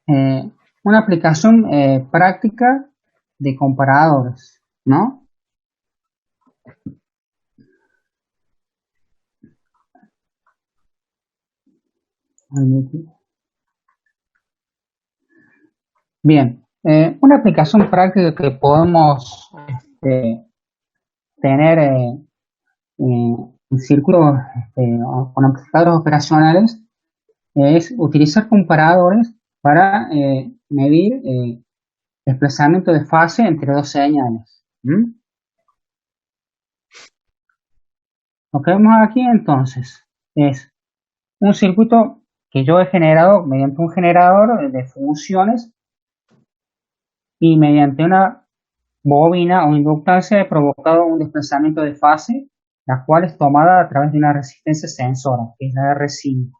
eh, una aplicación práctica de comparadores, ¿no? Bien, una aplicación práctica que podemos tener en circuitos con amplificadores operacionales es utilizar comparadores para medir desplazamiento de fase entre dos señales. ¿Mm? Lo que vemos aquí entonces es un circuito que yo he generado mediante un generador de funciones y mediante una bobina o inductancia he provocado un desplazamiento de fase, la cual es tomada a través de una resistencia sensora, que es la R5.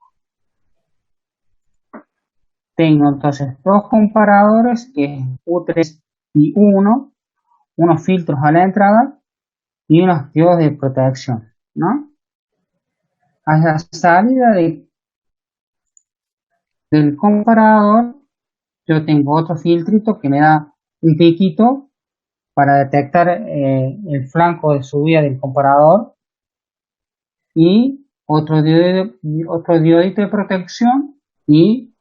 Tengo entonces dos comparadores, que es U3 y U1, unos filtros a la entrada y unos diodos de protección, ¿no? A la salida del comparador, yo tengo otro filtrito que me da un piquito para detectar el flanco de subida del comparador y otro diodito de protección y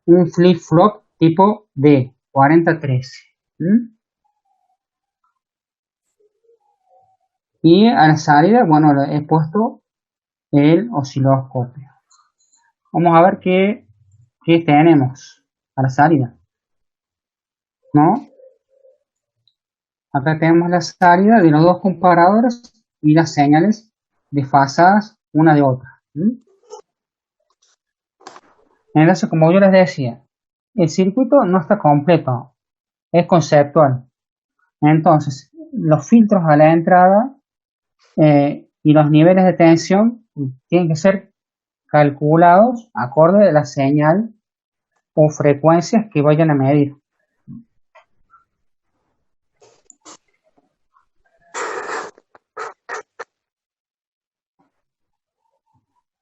un flip-flop tipo D, 4013. ¿Mm? Y a la salida, bueno, he puesto el osciloscopio. Vamos a ver qué tenemos a la salida, ¿no? Acá tenemos la salida de los dos comparadores y las señales desfasadas una de otra. ¿Mm? Entonces, como yo les decía, el circuito no está completo, es conceptual. Entonces, los filtros a la entrada y los niveles de tensión tienen que ser calculados acorde a la señal o frecuencias que vayan a medir.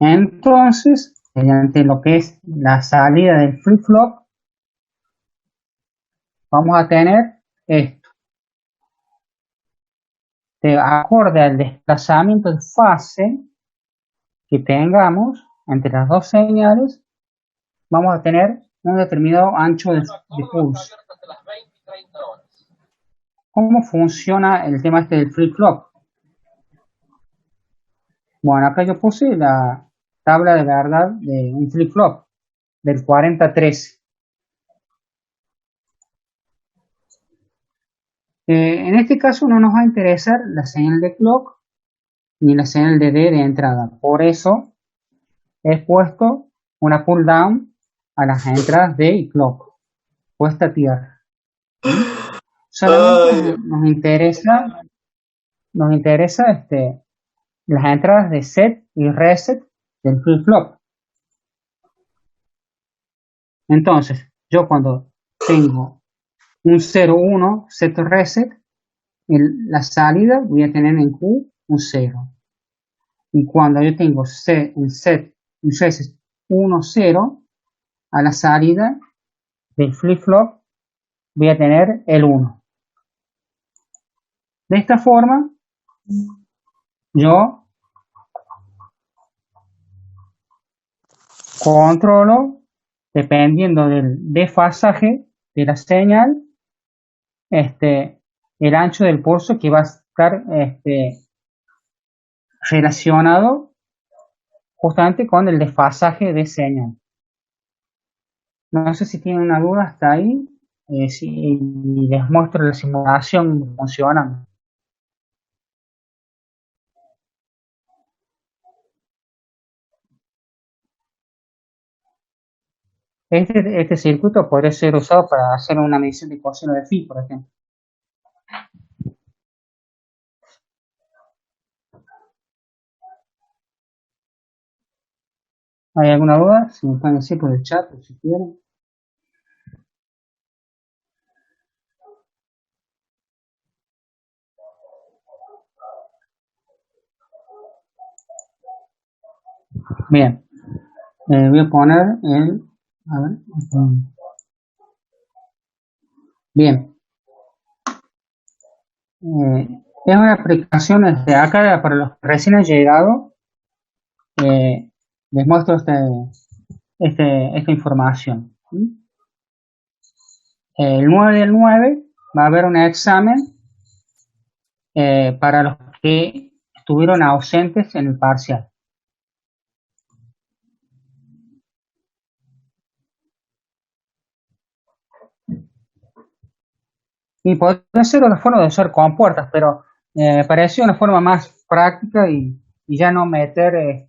Entonces, mediante lo que es la salida del flip-flop, vamos a tener esto. De acorde al desplazamiento de fase que tengamos entre las dos señales, vamos a tener un determinado ancho de pulso. ¿Cómo funciona el tema este del flip-flop? Bueno, acá yo puse la tabla de verdad de un flip-flop del 4013. En este caso no nos va a interesar la señal de clock ni la señal de D de entrada. Por eso he puesto una pull down a las entradas D y clock, puesta a tierra. Solamente Ay, nos interesa las entradas de set y reset del flip-flop. Entonces, yo cuando tengo un 0,1 set reset, en la salida voy a tener en Q un 0. Y cuando yo tengo un reset 1, 0, a la salida del flip-flop voy a tener el 1. De esta forma, yo controlo, dependiendo del desfasaje de la señal, el ancho del pulso que va a estar relacionado justamente con el desfasaje de señal. No sé si tienen una duda hasta ahí, si les muestro la simulación funcionando. Este circuito podría ser usado para hacer una medición de coseno de phi, por ejemplo. ¿Hay alguna duda? Si me pueden decir por el chat, o si quieren. Bien, voy a poner a ver, Bien, es una aplicación de acá para los que recién han llegado. Les muestro esta información. El 9 del 9 va a haber un examen para los que estuvieron ausentes en el parcial. Y podría ser otra forma de usar compuertas, pero me pareció una forma más práctica y ya no meter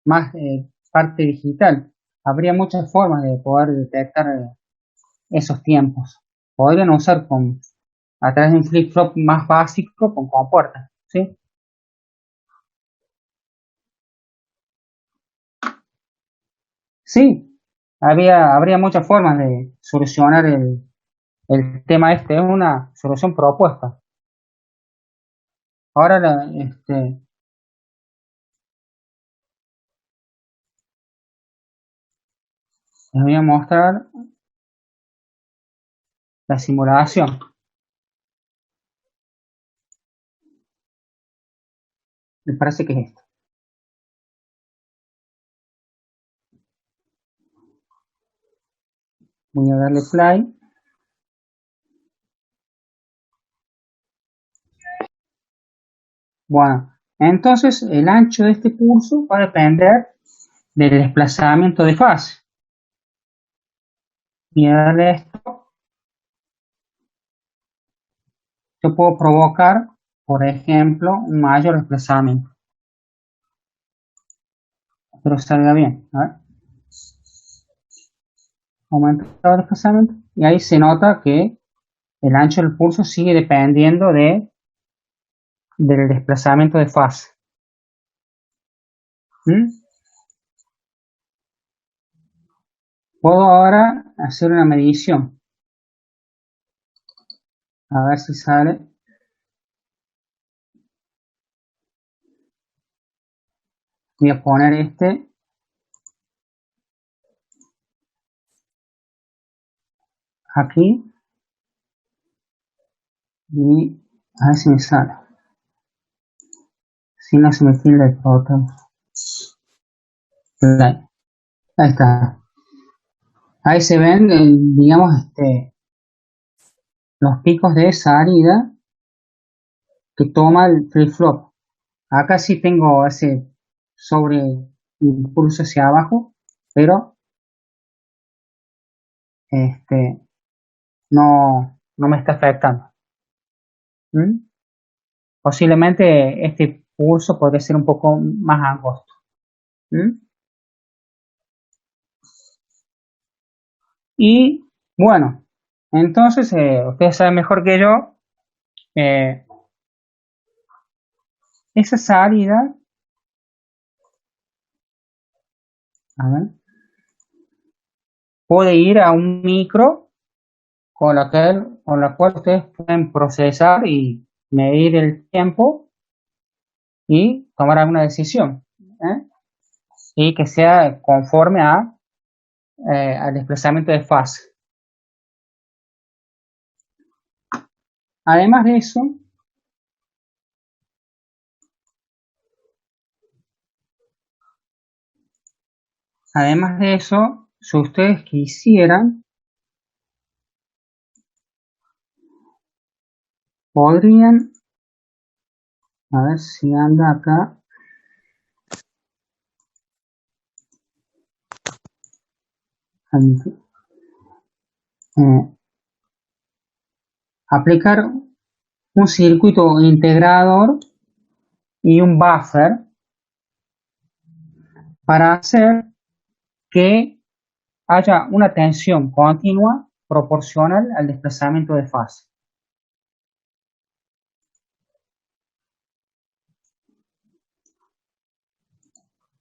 más parte digital. Habría muchas formas de poder detectar esos tiempos. Podrían usar a través de un flip-flop más básico con compuertas, ¿sí? Sí, habría muchas formas de solucionar el tema este. Es una solución propuesta. Ahora les voy a mostrar la simulación. Me parece que es esto. Voy a darle play. Bueno, entonces el ancho de este curso va a depender del desplazamiento de fase. Y a darle esto, yo puedo provocar, por ejemplo, un mayor desplazamiento. Espero que salga bien. A ver. Aumenta el desplazamiento. Y ahí se nota que el ancho del pulso sigue dependiendo del desplazamiento de fase. ¿Mm? Puedo ahora hacer una medición. A ver si sale. Voy a poner aquí y a ver si me sale. Si no se me tilda el botón. Ahí está. Ahí se ven, digamos, los picos de salida que toma el flip-flop. Acá sí tengo ese sobre impulso hacia abajo, pero no me está afectando. ¿Mm? Posiblemente este pulso podría ser un poco más angosto. ¿Mm? Y bueno, entonces ustedes saben mejor que yo, eh, esa salida, a ver, puede ir a un micro con la cual ustedes pueden procesar y medir el tiempo y tomar alguna decisión, ¿eh? Y que sea conforme al desplazamiento de fase. Además de eso, si ustedes quisieran, podrían, a ver si anda acá, aplicar un circuito integrador y un buffer para hacer que haya una tensión continua proporcional al desplazamiento de fase.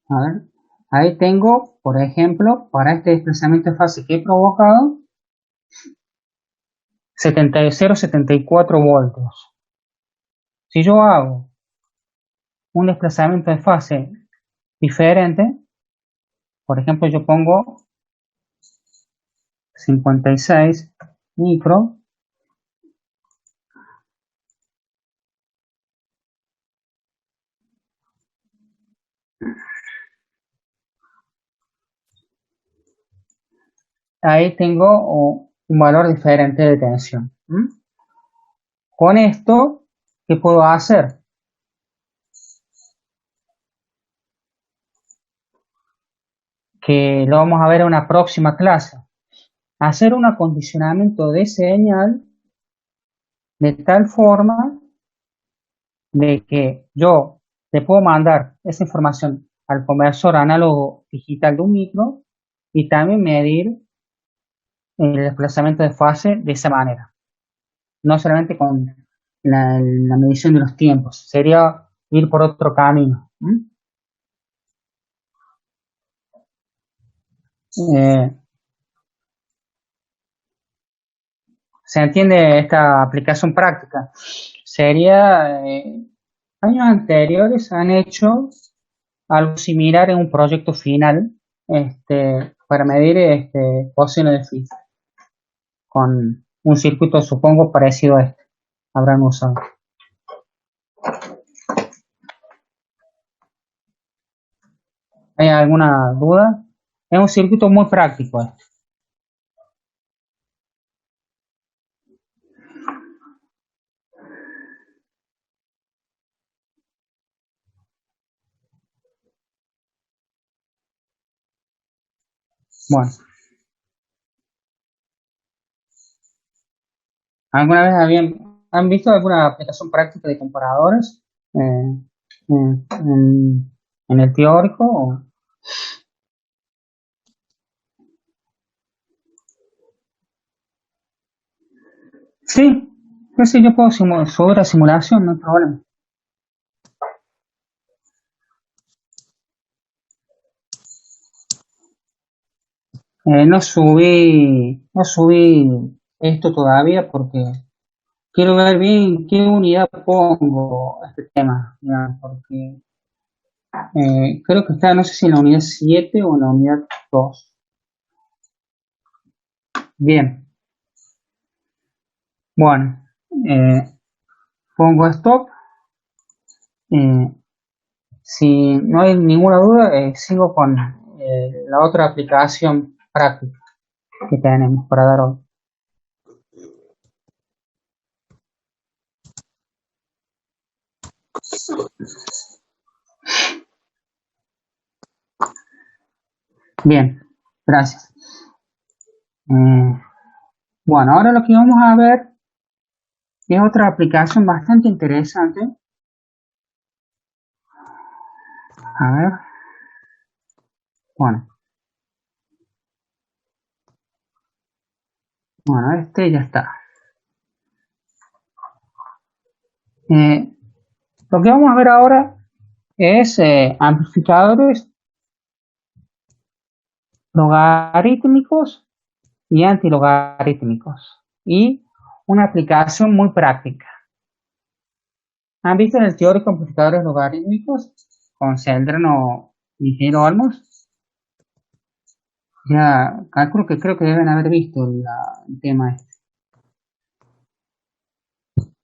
A ver, ahí tengo, por ejemplo, para este desplazamiento de fase que he provocado, 0,74 voltios. Si yo hago un desplazamiento de fase diferente, por ejemplo, yo pongo 56 micro, ahí tengo un valor diferente de tensión. Con esto, ¿qué puedo hacer? Que lo vamos a ver en una próxima clase. Hacer un acondicionamiento de señal de tal forma de que yo te puedo mandar esa información al conversor análogo digital de un micro y también medir el desplazamiento de fase de esa manera. No solamente con la medición de los tiempos, sería ir por otro camino. Eh, ¿Se entiende esta aplicación práctica? Sería, años anteriores han hecho algo similar en un proyecto final para medir posiciones de filtro con un circuito, supongo, parecido a este. Habrán usado. ¿Hay alguna duda? Es un circuito muy práctico. Bueno, ¿alguna vez han visto alguna aplicación práctica de comparadores en el teórico? Sí, pues sí, yo puedo subir a simulación, no hay problema. No subí esto todavía porque quiero ver bien qué unidad pongo a este tema, ya, porque creo que está, no sé si en la unidad 7 o en la unidad 2. Bien, bueno, pongo stop. eh, si no hay ninguna duda, sigo con la otra aplicación práctica que tenemos para dar hoy. Bien, gracias. Bueno, ahora lo que vamos a ver es otra aplicación bastante interesante. A ver, bueno, ya está. Eh, lo que vamos a ver ahora es amplificadores logarítmicos y antilogarítmicos y una aplicación muy práctica. ¿Han visto en el teórico amplificadores logarítmicos con Celdrán y Ingeniero Olmos? Ya calculo que creo que deben haber visto el tema este.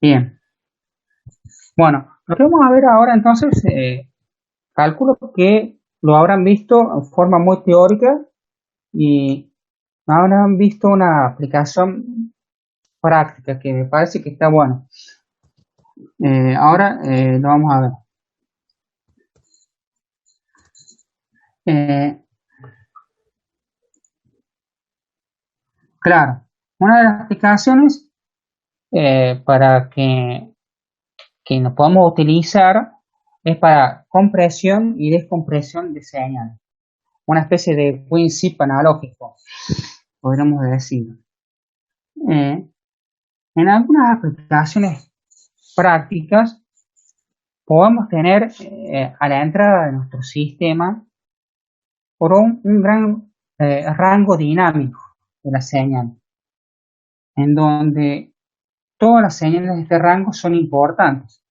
Bien, bueno, lo que vamos a ver ahora entonces, calculo que lo habrán visto en forma muy teórica y habrán visto una aplicación práctica que me parece que está bueno. Ahora lo vamos a ver. Eh, claro, una de las aplicaciones para que nos podamos utilizar es para compresión y descompresión de señal. Una especie de WinZip analógico, podríamos decir. En algunas aplicaciones prácticas podemos tener a la entrada de nuestro sistema por un gran rango dinámico de la señal, en donde todas las señales de este rango son importantes.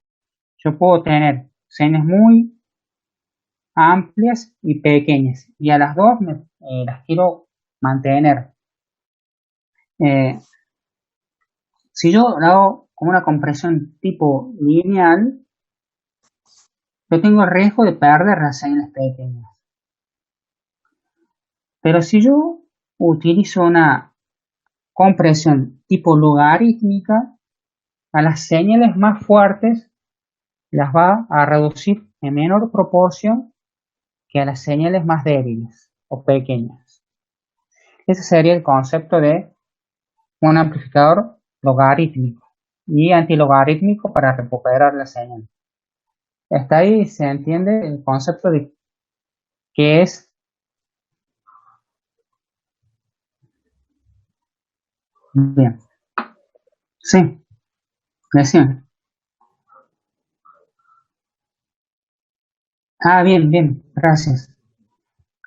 Yo puedo tener señales muy amplias y pequeñas, y a las dos las quiero mantener. Si yo lo hago con una compresión tipo lineal, yo tengo el riesgo de perder las señales pequeñas. Pero si yo utilizo una compresión tipo logarítmica. A las señales más fuertes las va a reducir en menor proporción que a las señales más débiles o pequeñas. Ese sería el concepto de un amplificador logarítmico y antilogarítmico para recuperar la señal. Hasta ahí se entiende el concepto de qué es. Bien, sí, decime. Ah, bien, bien, gracias.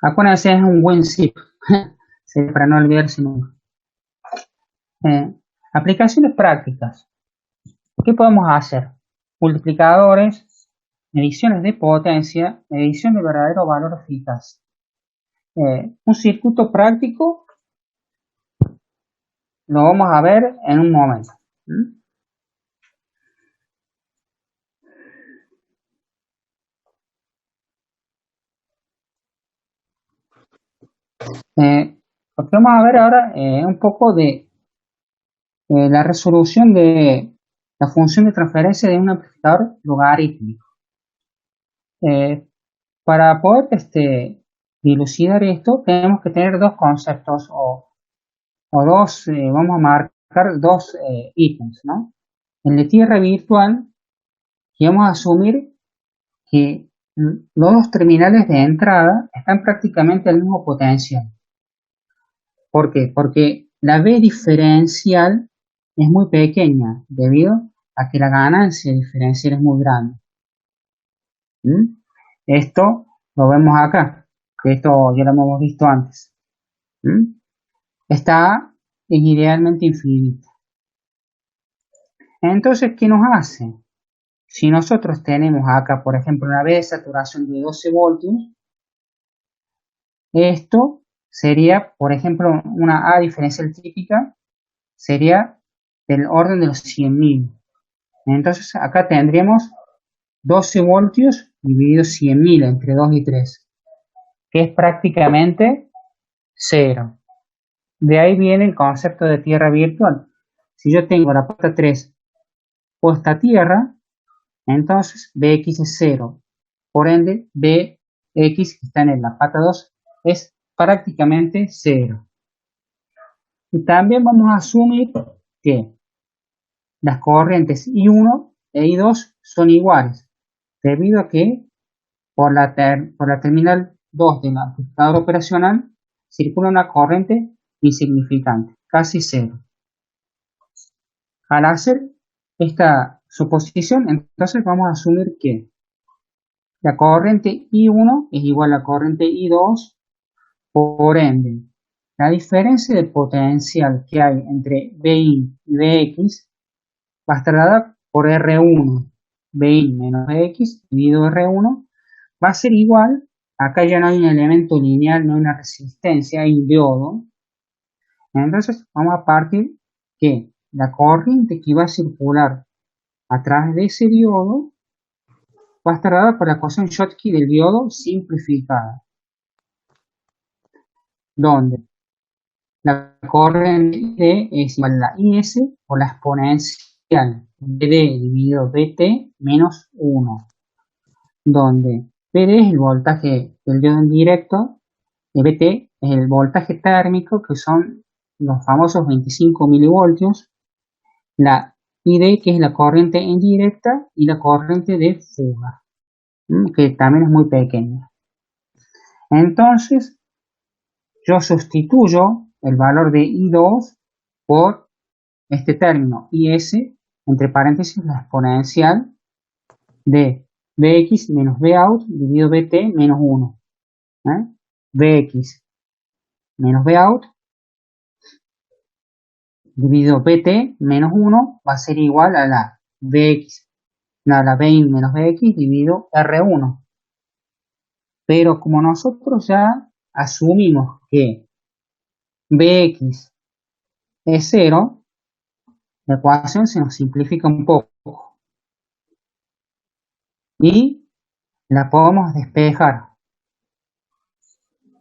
Acuérdense, es un buen zip, sí, para no olvidarse nunca. Eh, Aplicaciones prácticas. ¿Qué podemos hacer? Multiplicadores, mediciones de potencia, medición de verdadero valor eficaz. Un circuito práctico lo vamos a ver en un momento. Lo que vamos a ver ahora es un poco de la resolución de la función de transferencia de un amplificador logarítmico. Para poder dilucidar esto, tenemos que tener dos conceptos o dos, vamos a marcar dos ítems, ¿no? En la tierra virtual, y vamos a asumir que los dos terminales de entrada están prácticamente al mismo potencial. ¿Por qué? Porque la B diferencial es muy pequeña debido a que la ganancia diferencial es muy grande. ¿Mm? Esto lo vemos acá, que esto ya lo hemos visto antes. ¿Mm? Esta A es idealmente infinita. Entonces, ¿qué nos hace? Si nosotros tenemos acá, por ejemplo, una B de saturación de 12 voltios, esto sería, por ejemplo, una A diferencial típica, sería del orden de los 100.000. Entonces, acá tendríamos 12 voltios dividido 100.000 entre 2 y 3, que es prácticamente 0. De ahí viene el concepto de tierra virtual. Si yo tengo la pata 3 puesta a tierra, entonces Bx es 0. Por ende, Bx que está en la pata 2 es prácticamente 0. Y también vamos a asumir que las corrientes I1 e I2 son iguales, debido a que por la terminal 2 del amplificador operacional circula una corriente insignificante, casi 0. Al hacer esta suposición, entonces vamos a asumir que la corriente I1 es igual a la corriente I2, por ende, la diferencia de potencial que hay entre BI y Bx va a estar dada por R1, BI menos Bx dividido R1, va a ser igual, acá ya no hay un elemento lineal, no hay una resistencia, hay un diodo. Entonces vamos a partir que la corriente que va a circular a través de ese diodo va a estar dada por la ecuación Schottky del diodo simplificada, donde la corriente es igual a la IS por la exponencial BD dividido BT menos 1, donde BD es el voltaje del diodo en directo y BT es el voltaje térmico, que son los famosos 25 milivoltios, la ID, que es la corriente indirecta, y la corriente de fuga, que también es muy pequeña. Entonces, yo sustituyo el valor de I2 por este término IS, entre paréntesis la exponencial de Bx menos Bout dividido Bt menos 1. Bx menos Bout dividido Bt menos 1 va a ser igual a la Bx, a la Bin menos Bx dividido R1. Pero como nosotros ya asumimos que Bx es 0, la ecuación se nos simplifica un poco y la podemos despejar,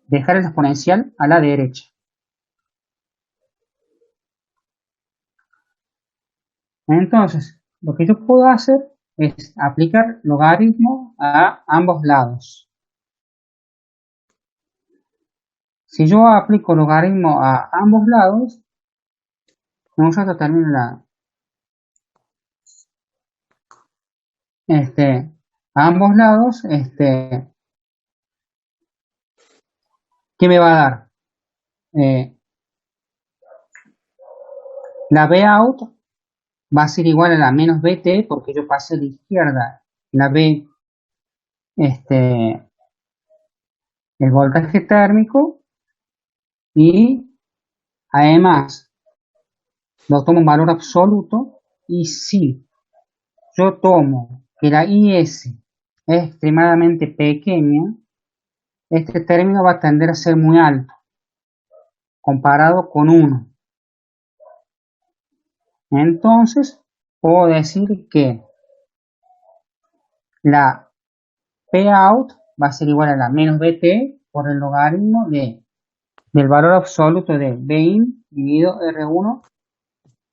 dejar el exponencial a la derecha. Entonces, lo que yo puedo hacer es aplicar logaritmo a ambos lados. Si yo aplico logaritmo a ambos lados, en un rato termino a ambos lados, ¿qué me va a dar? Eh, la B out va a ser igual a la menos BT porque yo pasé a la izquierda la B, el voltaje térmico y además lo tomo en valor absoluto y si yo tomo que la IS es extremadamente pequeña, este término va a tender a ser muy alto comparado con 1. Entonces, puedo decir que la P out va a ser igual a la menos BT por el logaritmo del valor absoluto de Bin dividido R1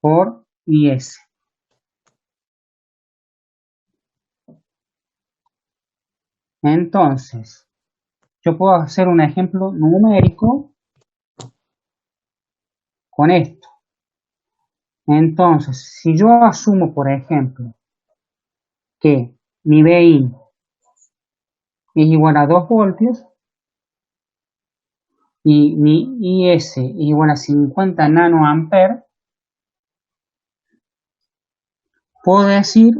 por IS. Entonces, yo puedo hacer un ejemplo numérico con esto. Entonces, si yo asumo, por ejemplo, que mi Bin es igual a 2 voltios y mi IS es igual a 50 nanoamperes, puedo decir,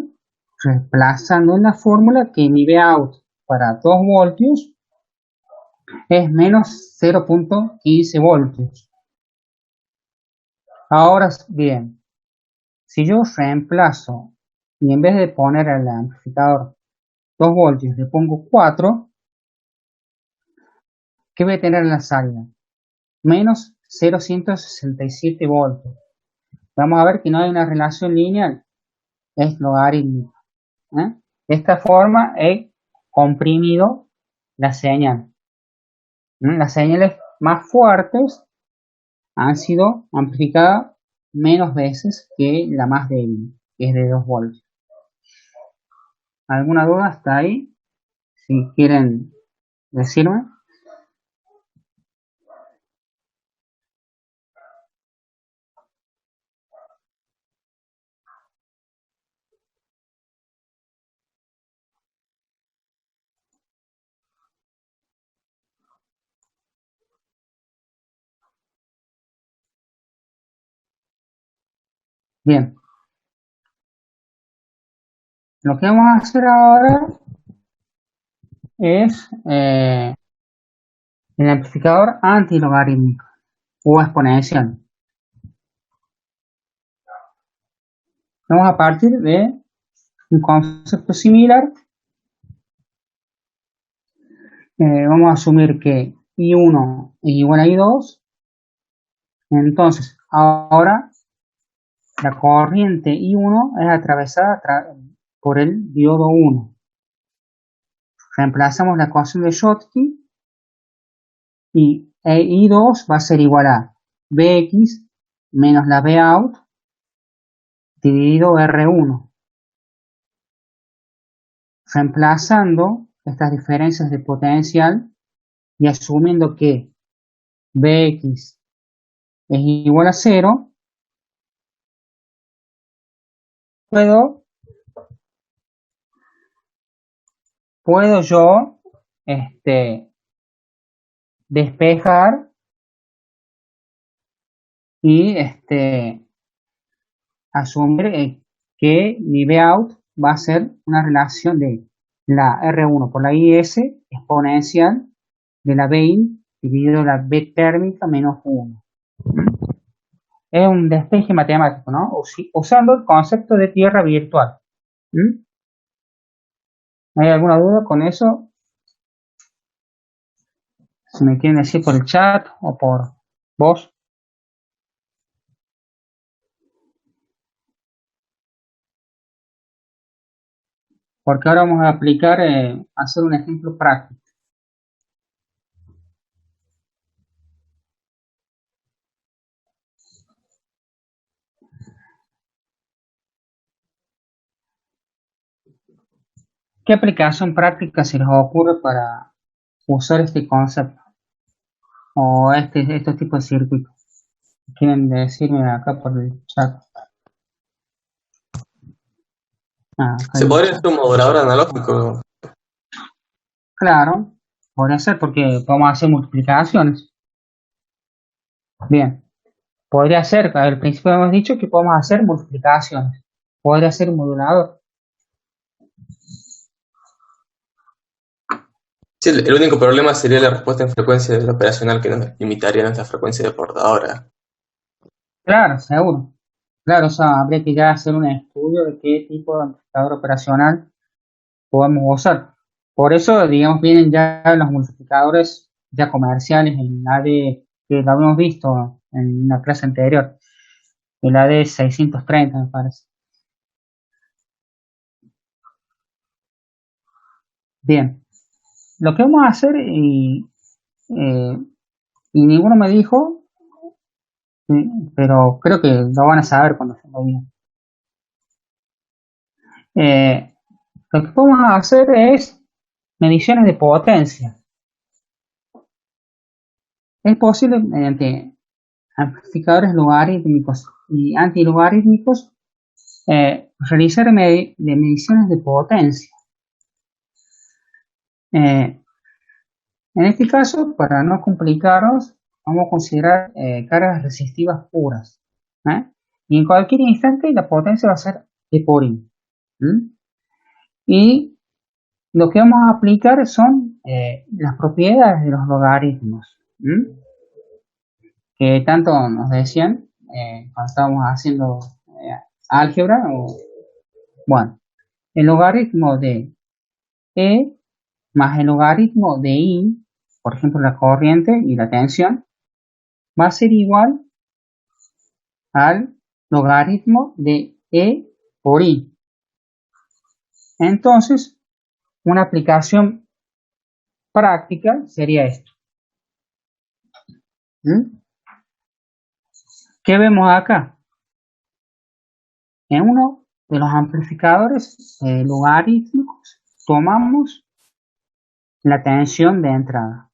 reemplazando en la fórmula, que mi Vout para 2 voltios es menos 0.15 voltios. Ahora bien, si yo reemplazo y en vez de poner al amplificador 2 voltios le pongo 4, ¿qué voy a tener en la salida? Menos 0.167 voltios. Vamos a ver que no hay una relación lineal, es logarítmica. ¿eh? De esta forma he comprimido la señal. Las señales más fuertes han sido amplificadas menos veces que la más débil, que es de 2 voltios. ¿Alguna duda hasta ahí? Si quieren decirme. Bien, lo que vamos a hacer ahora es el amplificador antilogarítmico o exponencial. Vamos a partir de un concepto similar. Vamos a asumir que I1 es igual a I2. Entonces, ahora la corriente I1 es atravesada por el diodo 1. Reemplazamos la ecuación de Schottky y I2 va a ser igual a Bx menos la Bout dividido R1. Reemplazando estas diferencias de potencial y asumiendo que Bx es igual a 0, puedo yo despejar y asumir que mi Vout va a ser una relación de la R1 por la IS exponencial de la BI dividido la B térmica menos 1. Es un despeje matemático, ¿no? Usando el concepto de tierra virtual. ¿Mm? ¿Hay alguna duda con eso? Si me quieren decir por el chat o por voz. Porque ahora vamos a aplicar, hacer un ejemplo práctico. ¿Qué aplicación práctica se les ocurre para usar este concepto o estos tipos de circuitos? Quieren decirme acá por el chat. Acá Se hay podría hacer un modulador analógico. claro, podría ser porque podemos hacer multiplicaciones. Bien, podría ser, al principio hemos dicho que podemos hacer multiplicaciones. Podría ser un modulador. Sí, el único problema sería la respuesta en frecuencia del operacional que nos limitaría nuestra frecuencia de portadora. Claro, seguro. Claro, o sea, habría que ya hacer un estudio de qué tipo de amplificador operacional podemos usar. Por eso, digamos, vienen ya los multiplicadores ya comerciales en AD, que lo habíamos visto en una clase anterior, el AD 630 me parece. Bien, lo que vamos a hacer, eh, y ninguno me dijo, pero creo que lo van a saber cuando se lo diga. Eh, lo que vamos a hacer es mediciones de potencia. Es posible mediante amplificadores logarítmicos y antilogarítmicos realizar de mediciones de potencia. Eh, en este caso, para no complicarnos, vamos a considerar cargas resistivas puras. ¿Eh? Y en cualquier instante la potencia va a ser E por I. ¿Mm? Y lo que vamos a aplicar son las propiedades de los logaritmos. ¿Mm? Que tanto nos decían cuando estábamos haciendo álgebra. Bueno, el logaritmo de E más el logaritmo de I, por ejemplo la corriente y la tensión, va a ser igual al logaritmo de E por I. Entonces, una aplicación práctica sería esto. ¿Mm? ¿Qué vemos acá? En uno de los amplificadores logarítmicos tomamos la tensión de entrada.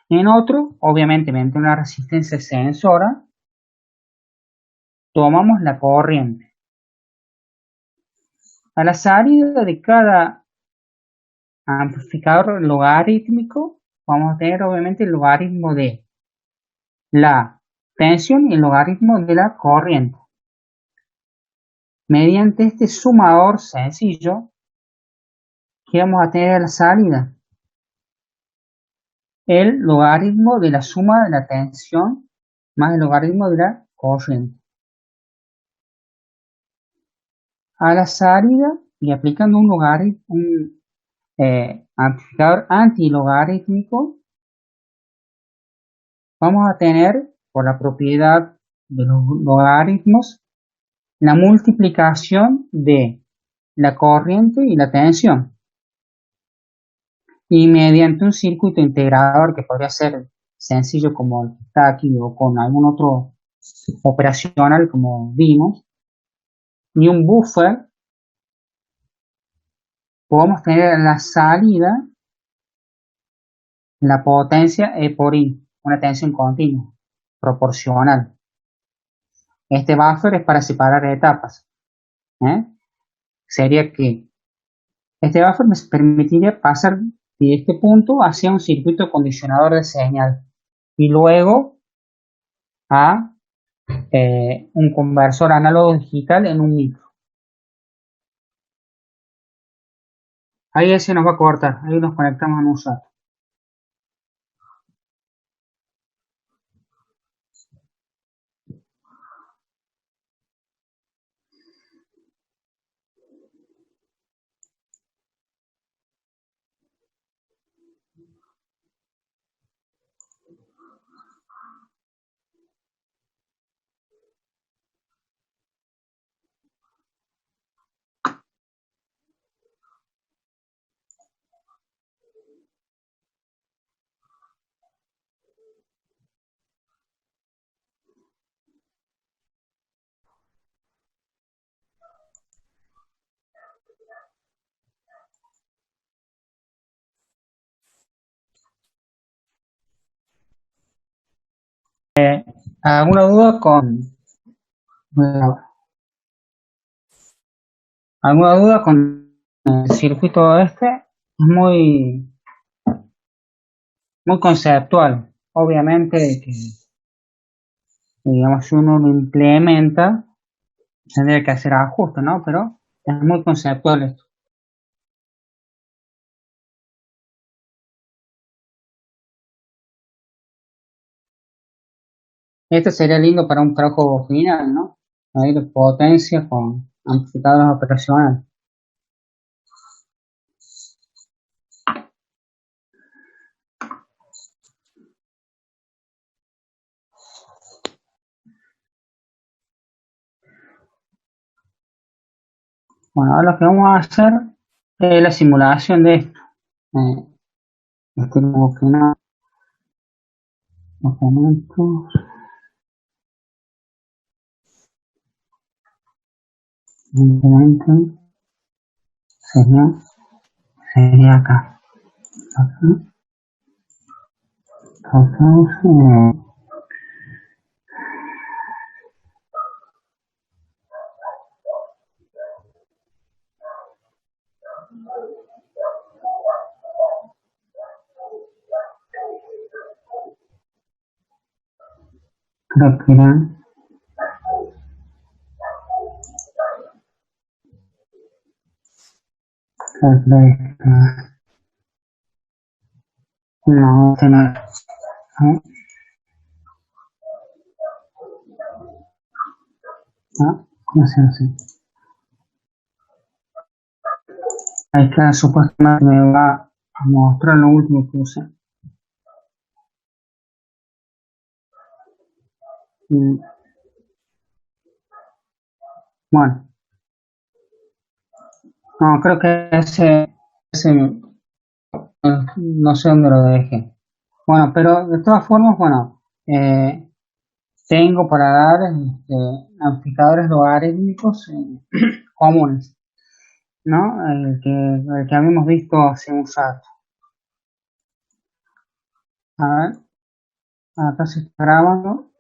En otro, obviamente, mediante una resistencia sensora, tomamos la corriente. A la salida de cada amplificador logarítmico, vamos a tener obviamente el logaritmo de la tensión y el logaritmo de la corriente. Mediante este sumador sencillo, ¿qué vamos a tener a la salida? El logaritmo de la suma de la tensión más el logaritmo de la corriente. A la salida y aplicando un logaritmo, amplificador antilogarítmico, vamos a tener, por la propiedad de los logaritmos, la multiplicación de la corriente y la tensión. Y mediante un circuito integrador que podría ser sencillo como el que está aquí o con algún otro operacional como vimos, y un buffer, podemos tener en la salida la potencia E por I, una tensión continua, proporcional. Este buffer es para separar etapas. ¿Eh? Sería que este buffer nos permitiría pasar de este punto hacia un circuito condicionador de señal y luego a un conversor análogo digital en un micro. Ahí se nos va a cortar, ahí nos conectamos en un rato. ¿Alguna duda alguna duda con el circuito este? Es muy conceptual. Obviamente que, digamos, si uno lo implementa, tendría que hacer ajustes, ¿no? Pero es muy conceptual esto. Este sería lindo para un trabajo final, ¿no? Ahí de potencia con amplificadores operacionales. Bueno, ahora lo que vamos a hacer es la simulación de esto. Eh, Tengo que no, documentos, simplemente sería, sería acá. Aquí, entonces, creo que era, no, este no era, ¿no? ¿No? ¿Cómo se hace? Ahí está, supuestamente me va a mostrar lo último que usé. Y, bueno, no, creo que ese no sé dónde lo dejé. Bueno, pero de todas formas, bueno, tengo para dar amplificadores logarítmicos comunes, ¿no? El que habíamos visto hace un rato. A ver, acá se está grabando.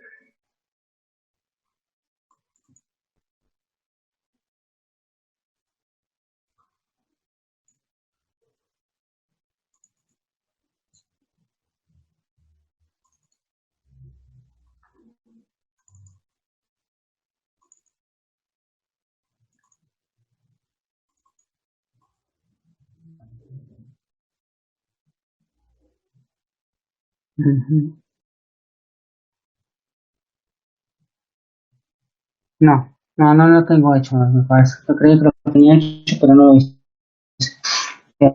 Ujú. No lo tengo hecho, me parece. Yo creí que lo tenía hecho, pero no lo hice. Eh,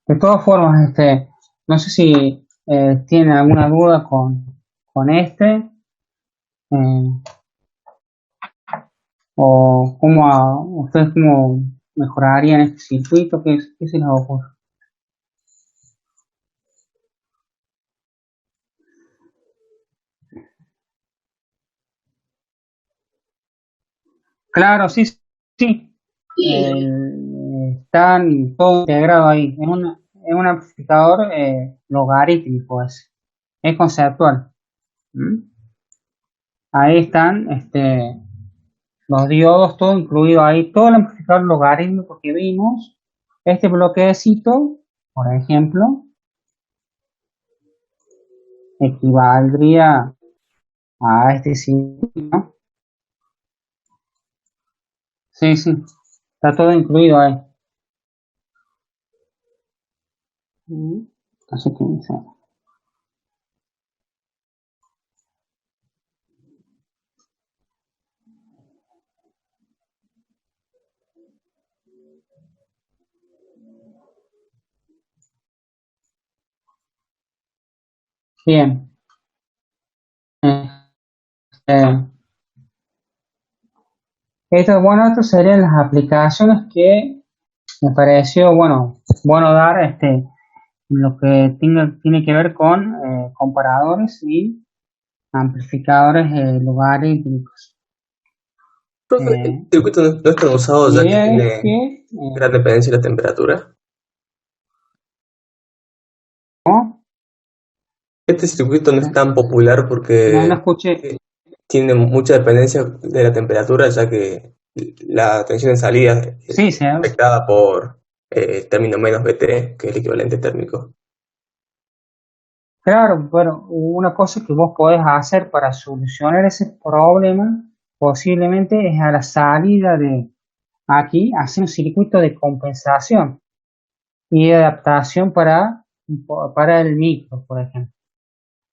De todas formas, no sé si tienen alguna duda con este, eh, o ustedes cómo mejorarían este circuito, qué se les ocurre. Claro, sí, sí. Están todo integrado ahí. Es un amplificador logarítmico, es conceptual. ¿Mm? Ahí están los diodos, todo incluido ahí, todo el amplificador logarítmico que vimos. Este bloquecito, por ejemplo, equivaldría a este circuito, ¿no? Sí, sí, está todo incluido ahí. Así que, sí. Bien. Eh, bueno, estas serían las aplicaciones que me pareció, bueno dar lo que tiene que ver con comparadores y amplificadores logarítmicos. Profe, ¿el Eh, circuito no es tan usado la ya que idea es tiene que, gran dependencia de la temperatura? ¿no? Este circuito no es tan popular No, no porque escuché. tiene mucha dependencia de la temperatura, ya que la tensión de salida Sí, es afectada por el término menos BT, que es el equivalente térmico. claro, bueno, una cosa que vos podés hacer para solucionar ese problema posiblemente es a la salida de aquí hacer un circuito de compensación y de adaptación para el micro, por ejemplo.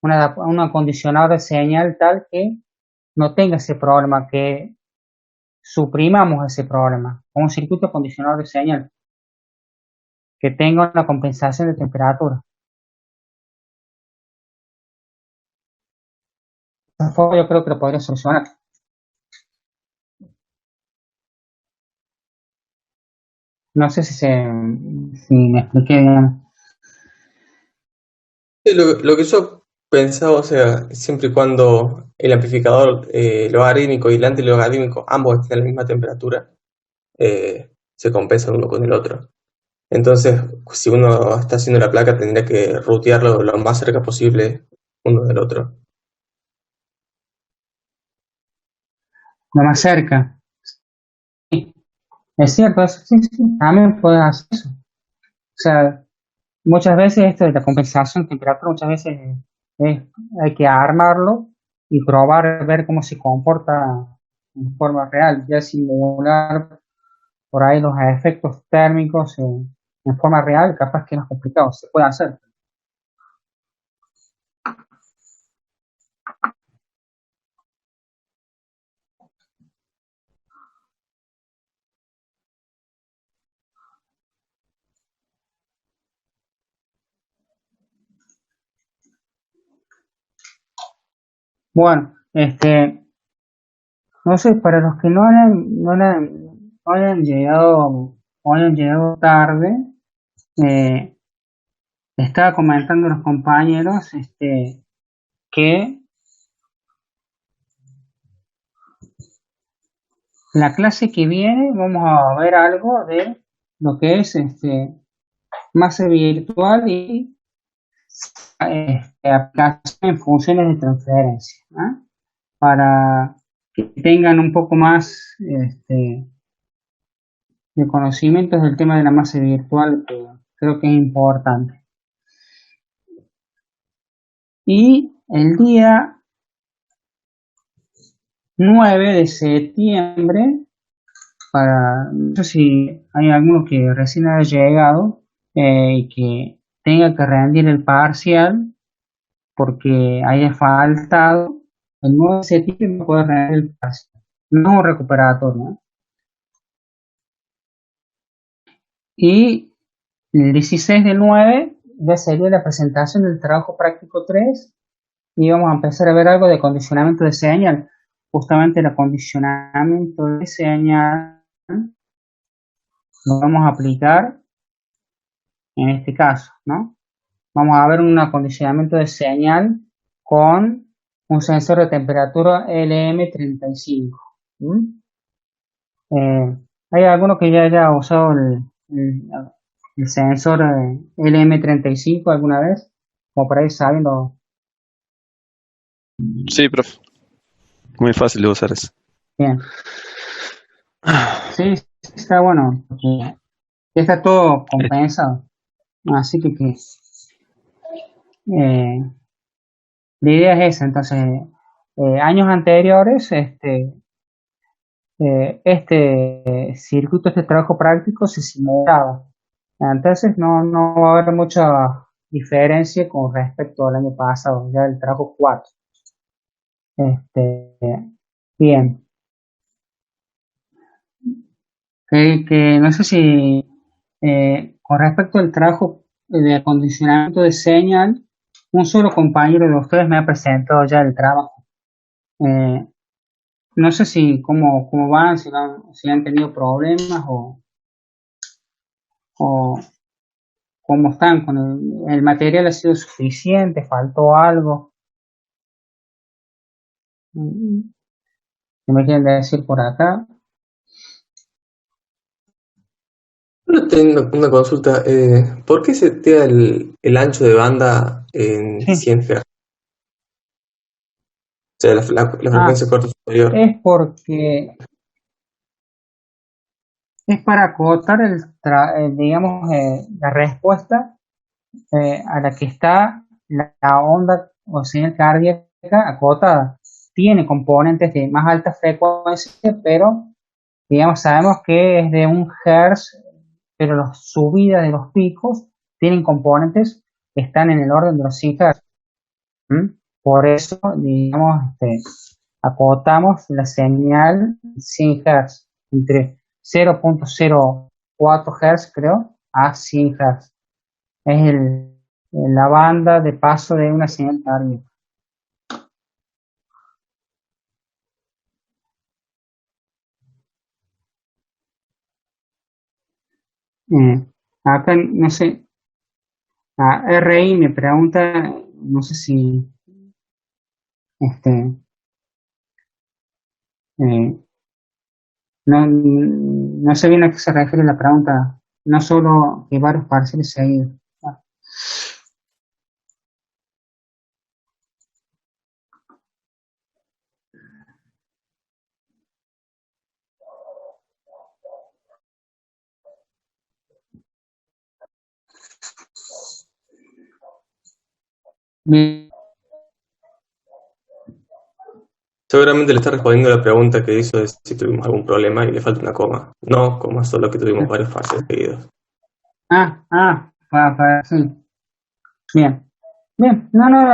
Un acondicionador de señal tal que no tenga ese problema, que suprimamos ese problema. Un circuito acondicionador de señal que tenga una compensación de temperatura. De esa forma yo creo que lo podría solucionar. No sé si me expliqué bien. Sí, lo que yo pensaba, o sea, siempre y cuando el amplificador logarítmico y el antilogarítmico ambos estén a la misma temperatura, se compensan uno con el otro. Entonces, si uno está haciendo la placa, tendría que rutearlo lo más cerca posible uno del otro. Lo más cerca. Sí, es cierto, sí, sí, también puedes hacer eso. O sea, muchas veces esto de la compensación de temperatura, muchas veces hay que armarlo y probar, ver cómo se comporta en forma real, ya simular por ahí los efectos térmicos en forma real, capaz que no es complicado, se puede hacer. Bueno, no sé, para los que no hayan llegado tarde, eh, estaba comentando a los compañeros que la clase que viene vamos a ver algo de lo que es masa virtual y aplicación en funciones de transferencia, ¿ah? Para que tengan un poco más de conocimientos del tema de la masa virtual, que creo que es importante. Y el día 9 de septiembre, no sé si hay alguno que recién haya llegado y que tenga que rendir el parcial porque haya faltado, el 9 de septiembre no puede rendir el parcial. No es un recuperatorio, ¿no? Y el 16 del 9 ya sería la presentación del trabajo práctico 3 y vamos a empezar a ver algo de condicionamiento de señal. Justamente el acondicionamiento de señal lo vamos a aplicar en este caso, ¿no? Vamos a ver un acondicionamiento de señal con un sensor de temperatura LM35. ¿Mm? ¿Hay alguno que ya haya usado el sensor LM35 alguna vez? Como por ahí sabiendo. Sí, profe. Muy fácil de usar eso. Bien. Sí, está bueno, porque ya está todo compensado. Así que eh, la idea es esa. Entonces, años anteriores, circuito, este trabajo práctico se simulaba. Entonces, no va a haber mucha diferencia con respecto al año pasado, ya el trabajo 4. Este, bien, que no sé si con respecto al trabajo de acondicionamiento de señal, un solo compañero de ustedes me ha presentado ya el trabajo. Eh, no sé si cómo van, si han tenido problemas o cómo están con el material, ha sido suficiente, faltó algo. ¿Qué me quieren decir por acá? Yo tengo una consulta. ¿Por qué setea el ancho de banda en Sí. 100 Hz? O sea, la Ah, frecuencia corta superior. es porque es para acotar digamos, la respuesta a la que está la onda o señal cardíaca acotada. Tiene componentes de más alta frecuencia, pero digamos, sabemos que es de 1 Hz, pero las subidas de los picos tienen componentes que están en el orden de los 100 Hz. ¿M? Por eso, digamos, acotamos la señal 100 Hz, entre 0.04 Hz, creo, a 100 Hz. Es la banda de paso de una señal cardíaca. Acá, no sé, a RI me pregunta, no sé si, este, eh, no sé bien a qué se refiere la pregunta, no solo que varios parciales seguidos. Bien, Seguramente le está respondiendo la pregunta que hizo de si tuvimos algún problema y le falta una coma. No, coma, solo que tuvimos varios parciales seguidos. sí, bien, bien, no, no,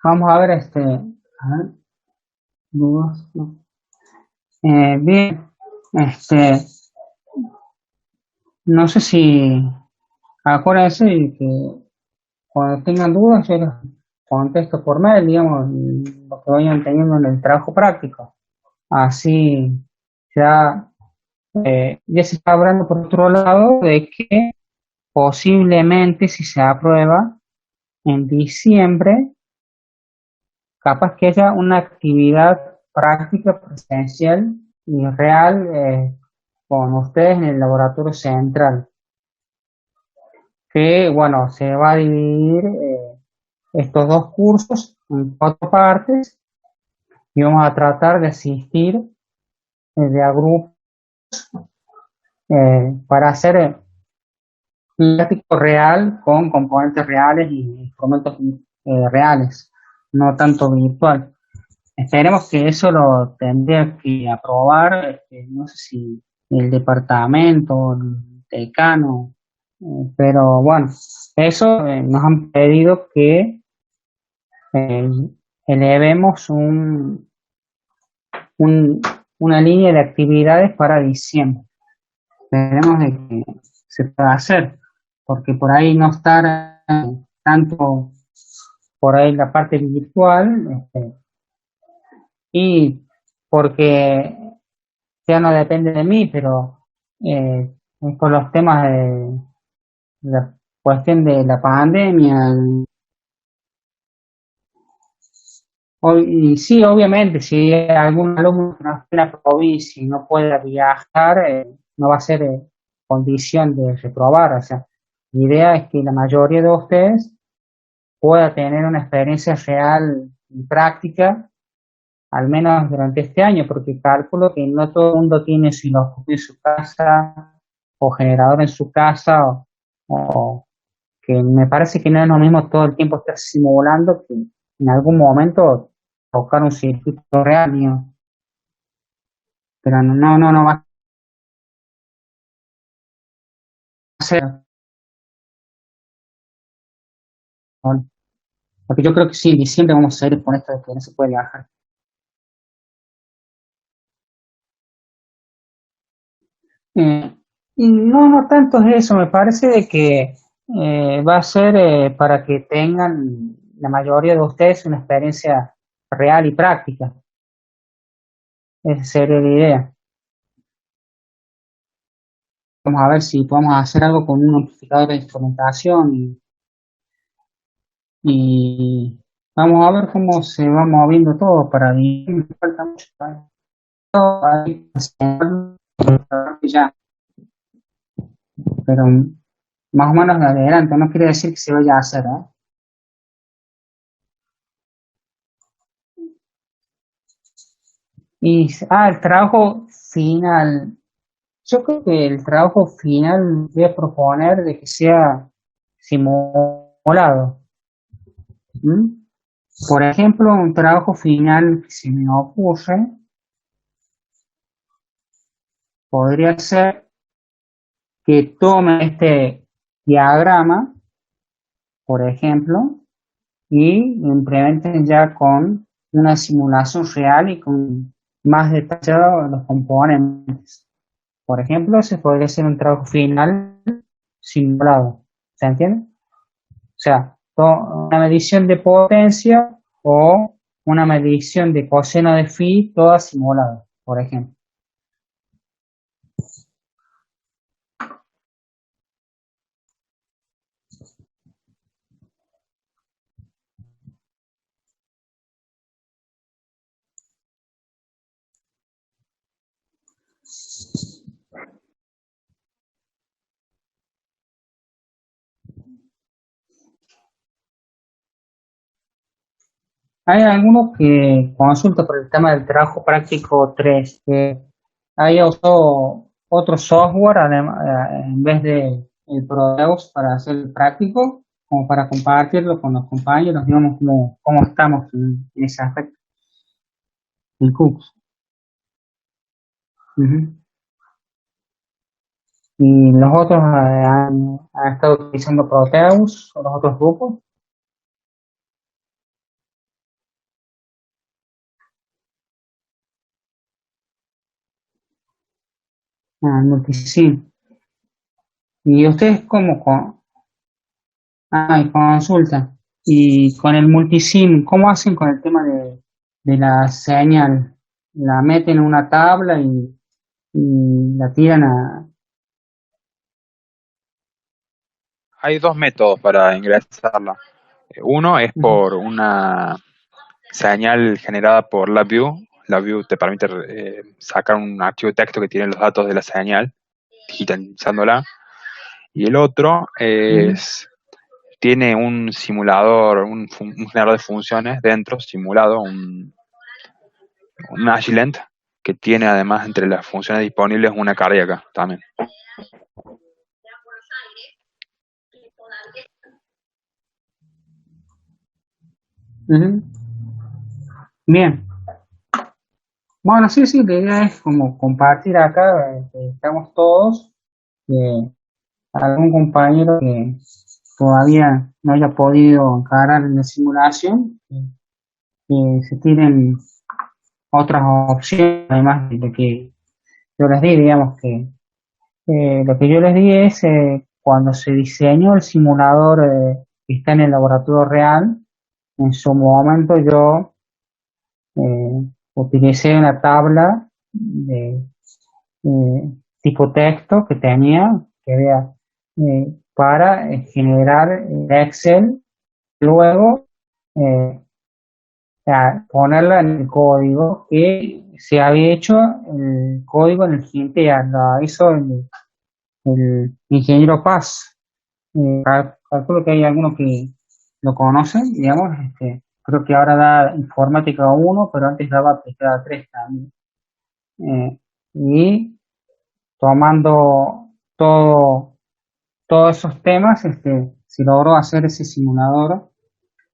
vamos a ver, a ver, dudas, no. Bien, este, no sé si, acuérdense que cuando tengan dudas yo les contesto por mail, digamos, lo que vayan teniendo en el trabajo práctico. Así ya, ya se está hablando por otro lado de que posiblemente si se aprueba en diciembre, capaz que haya una actividad práctica presencial y real con ustedes en el laboratorio central, que bueno, se va a dividir estos dos cursos en 4 partes y vamos a tratar de asistir de a grupo para hacer un práctico real con componentes reales y instrumentos reales, no tanto virtual. Esperemos que eso lo tendría que aprobar, no sé si el departamento, el decano, pero bueno, eso nos han pedido que eh, elevemos un- una línea de actividades para diciembre. Esperemos de que se pueda hacer, porque por ahí no estar tanto por ahí la parte virtual, y porque ya no depende de mí, pero es por los temas de la cuestión de la pandemia. Y sí, obviamente, si algún alumno que no esté en la provincia y no pueda viajar, no va a ser condición de reprobar. O sea, la idea es que la mayoría de ustedes pueda tener una experiencia real y práctica, al menos durante este año, porque calculo que no todo el mundo tiene osciloscopio en su casa o generador en su casa, o que me parece que no es lo mismo todo el tiempo estar simulando que en algún momento tocar un circuito real, mío. Pero no va a ser, ¿no? Porque yo creo que sí, en diciembre vamos a ir con esto de que no se puede viajar. Eh, y no tanto es eso, me parece de que va a ser para que tengan la mayoría de ustedes una experiencia real y práctica. Esa sería la idea. Vamos a ver si podemos hacer algo con un amplificador de instrumentación y Vamos a ver cómo se va moviendo todo para vivir. Me falta mucho para todo, ahí, ya, pero más o menos de adelante, no quiere decir que se vaya a hacer, ¿eh? El trabajo final. Yo creo que el trabajo final voy a proponer de que sea simulado. ¿M? Por ejemplo, un trabajo final que se me ocurre podría ser que tome este diagrama, por ejemplo, y lo implementen ya con una simulación real y con más detallado los componentes. Por ejemplo, ese podría ser un trabajo final simulado. ¿Se entiende? O sea, una medición de potencia o una medición de coseno de phi, toda simulada, por ejemplo. Hay algunos que consultan por el tema del trabajo práctico 3, que haya usado otro software en vez de el Prodeus para hacer el práctico, como para compartirlo con los compañeros, digamos cómo estamos en ese aspecto, en Cooks. Ujú. Y los otros han estado utilizando Proteus o los otros grupos. Multisim. ¿Y ustedes cómo y consulta? Y con el multisim, ¿cómo hacen con el tema de la señal? ¿La meten en una tabla y la tiran a... Hay dos métodos para ingresarla. Uno es Ujú, por una señal generada por LabVIEW. LabVIEW te permite sacar un archivo de texto que tiene los datos de la señal, digitalizándola. Y el otro ujú, tiene un simulador, un generador de funciones dentro, simulado, un Agilent, que tiene además entre las funciones disponibles una cardíaca también. ujú. Bien. Bueno, sí, sí, la idea es como compartir acá, que estamos todos, que algún compañero que todavía no haya podido encarar en la simulación, que se tienen otras opciones, además de lo que yo les di, digamos que lo que yo les di es cuando se diseñó el simulador que está en el laboratorio real, en su momento yo utilicé una tabla de tipo texto que tenía, que vea, para generar el Excel, luego eh, ponerla en el código que se había hecho el código en el siguiente ya lo hizo el ingeniero Paz. Calculo que hay algunos que lo conocen, digamos, creo que ahora da informática uno pero antes daba aplicada 3 también. Y tomando todos esos temas, se logró hacer ese simulador,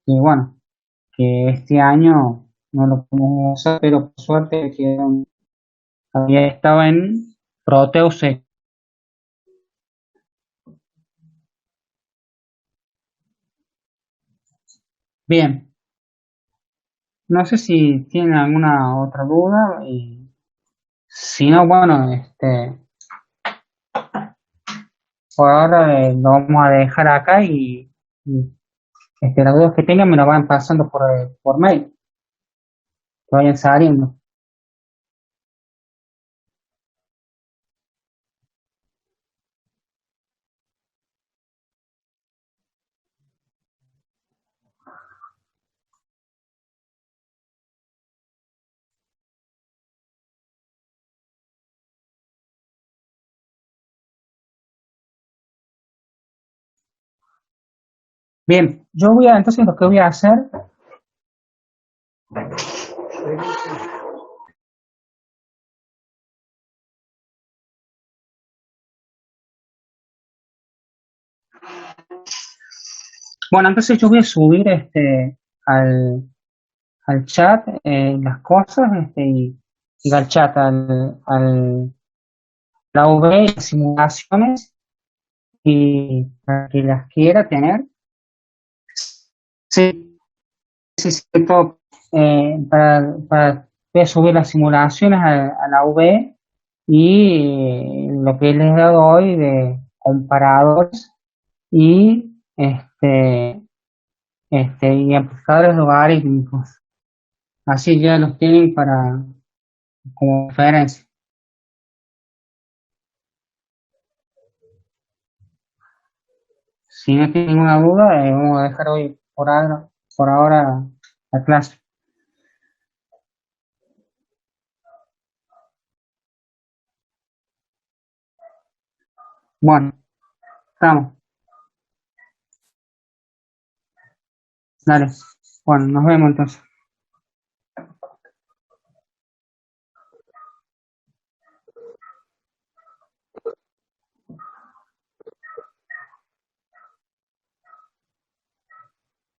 y bueno, que este año no lo podemos usar, pero por suerte había estado en Proteus. Bien, no sé si tienen alguna otra duda, y si no, bueno, por ahora lo vamos a dejar acá y, las dudas que tengan me lo van pasando por mail, que vayan saliendo. Bien, entonces lo que voy a hacer, bueno, entonces yo voy a subir al, al chat las cosas y al chat, la V, las simulaciones y para que las quiera tener. Sí, sí, sí, todo, voy a subir las simulaciones a la V y lo que les he dado hoy de comparadores y y amplificadores logarítmicos. Así ya los tienen para como referencia. Si no tienen ninguna duda, vamos a dejar hoy por ahora la clase. Bueno, estamos. Dale. Bueno, nos vemos entonces.